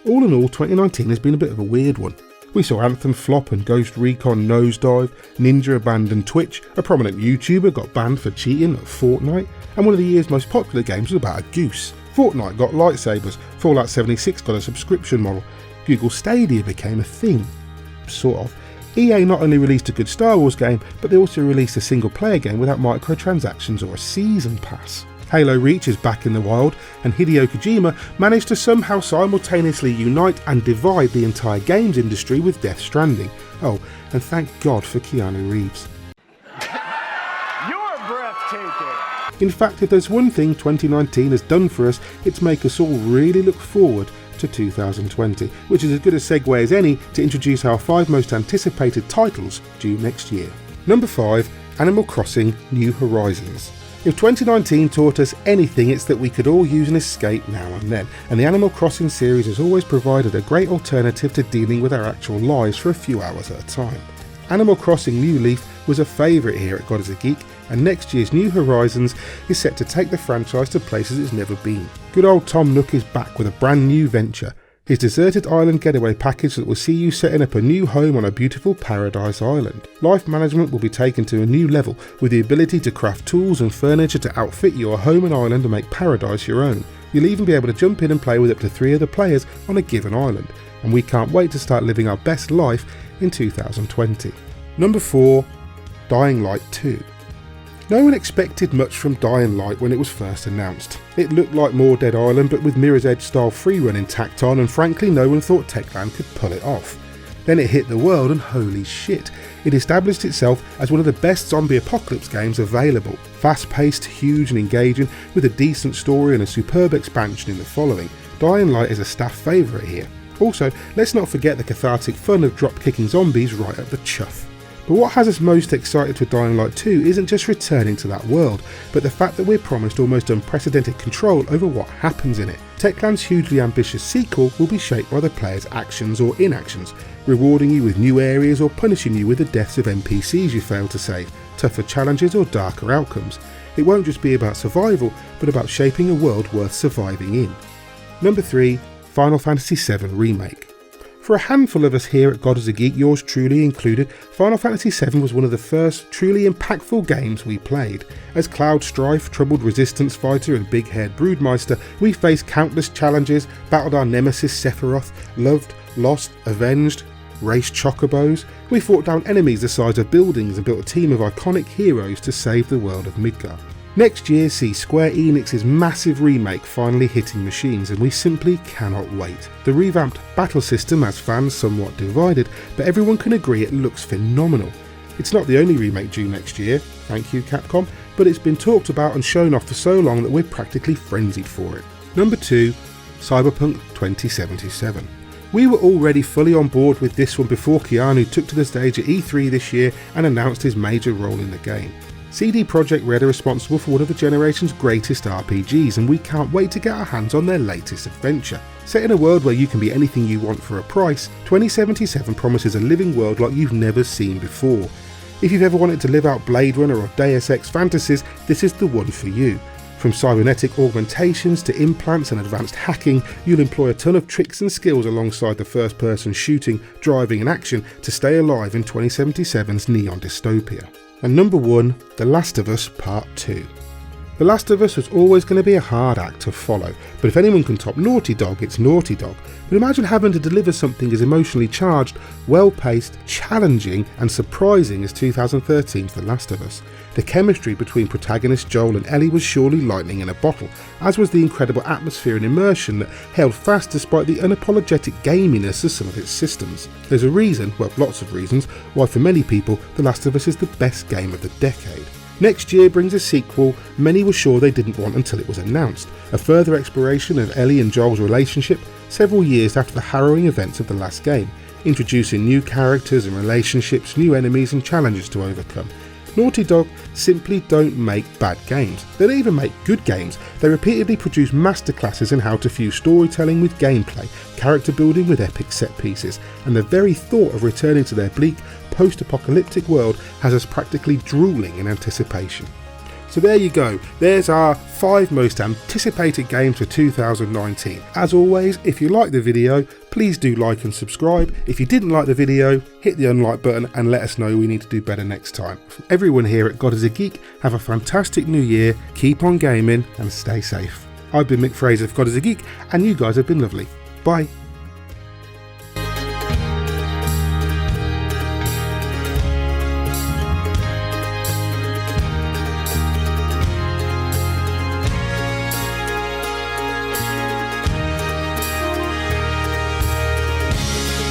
All in all, 2019 has been a bit of a weird one. We saw Anthem flop and Ghost Recon nosedive, Ninja abandoned Twitch, a prominent YouTuber got banned for cheating at Fortnite, and one of the year's most popular games was about a goose. Fortnite got lightsabers, Fallout 76 got a subscription model, Google Stadia became a thing. Sort of. EA not only released a good Star Wars game, but they also released a single player game without microtransactions or a season pass. Halo Reach is back in the wild, and Hideo Kojima managed to somehow simultaneously unite and divide the entire games industry with Death Stranding. Oh, and thank God for Keanu Reeves. You're breathtaking! In fact, if there's one thing 2019 has done for us, it's make us all really look forward to 2020, which is as good a segue as any to introduce our 5 most anticipated titles due next year. Number 5, Animal Crossing New Horizons. If 2019 taught us anything, it's that we could all use an escape now and then, and the Animal Crossing series has always provided a great alternative to dealing with our actual lives for a few hours at a time. Animal Crossing New Leaf was a favourite here at GodisaGeek, and next year's New Horizons is set to take the franchise to places it's never been. Good old Tom Nook is back with a brand new venture, his deserted island getaway package that will see you setting up a new home on a beautiful paradise island. Life management will be taken to a new level, with the ability to craft tools and furniture to outfit your home and island and make paradise your own. You'll even be able to jump in and play with up to 3 other players on a given island, and we can't wait to start living our best life in 2020. Number 4, Dying Light 2. No one expected much from Dying Light when it was first announced. It looked like more Dead Island but with Mirror's Edge style freerunning tacked on, and frankly no one thought Techland could pull it off. Then it hit the world and holy shit, it established itself as one of the best zombie apocalypse games available. Fast paced, huge and engaging, with a decent story and a superb expansion in the following. Dying Light is a staff favourite here. Also, let's not forget the cathartic fun of drop kicking zombies right up the chuff. But what has us most excited for Dying Light 2 isn't just returning to that world, but the fact that we're promised almost unprecedented control over what happens in it. Techland's hugely ambitious sequel will be shaped by the player's actions or inactions, rewarding you with new areas or punishing you with the deaths of NPCs you fail to save, tougher challenges or darker outcomes. It won't just be about survival, but about shaping a world worth surviving in. Number 3, Final Fantasy VII Remake. For a handful of us here at GodisaGeek, yours truly included, Final Fantasy VII was one of the first truly impactful games we played. As Cloud Strife, troubled Resistance fighter and big-haired Broodmeister, we faced countless challenges, battled our nemesis Sephiroth, loved, lost, avenged, raced chocobos. We fought down enemies the size of buildings and built a team of iconic heroes to save the world of Midgar. Next year sees Square Enix's massive remake finally hitting machines, and we simply cannot wait. The revamped battle system has fans somewhat divided, but everyone can agree it looks phenomenal. It's not the only remake due next year, thank you Capcom, but it's been talked about and shown off for so long that we're practically frenzied for it. Number 2, Cyberpunk 2077. We were already fully on board with this one before Keanu took to the stage at E3 this year and announced his major role in the game. CD Projekt Red are responsible for one of the generation's greatest RPGs, and we can't wait to get our hands on their latest adventure. Set in a world where you can be anything you want for a price, 2077 promises a living world like you've never seen before. If you've ever wanted to live out Blade Runner or Deus Ex fantasies, this is the one for you. From cybernetic augmentations to implants and advanced hacking, you'll employ a ton of tricks and skills alongside the first-person shooting, driving and action to stay alive in 2077's neon dystopia. And number 1, The Last of Us Part 2. The Last of Us was always going to be a hard act to follow, but if anyone can top Naughty Dog, it's Naughty Dog. But imagine having to deliver something as emotionally charged, well-paced, challenging and surprising as 2013's The Last of Us. The chemistry between protagonist Joel and Ellie was surely lightning in a bottle, as was the incredible atmosphere and immersion that held fast despite the unapologetic gaminess of some of its systems. There's a reason, well lots of reasons, why for many people The Last of Us is the best game of the decade. Next year brings a sequel many were sure they didn't want until it was announced, a further exploration of Ellie and Joel's relationship several years after the harrowing events of the last game, introducing new characters and relationships, new enemies and challenges to overcome. Naughty Dog simply don't make bad games. They don't even make good games. They repeatedly produce masterclasses in how to fuse storytelling with gameplay, character building with epic set pieces, and the very thought of returning to their bleak, post-apocalyptic world has us practically drooling in anticipation. So there you go, there's our 5 most anticipated games for 2019. As always, if you like the video, please do like and subscribe. If you didn't like the video, hit the unlike button and let us know we need to do better next time. From everyone here at GodisaGeek, have a fantastic new year, keep on gaming and stay safe. I've been Mick Fraser of GodisaGeek and you guys have been lovely. Bye.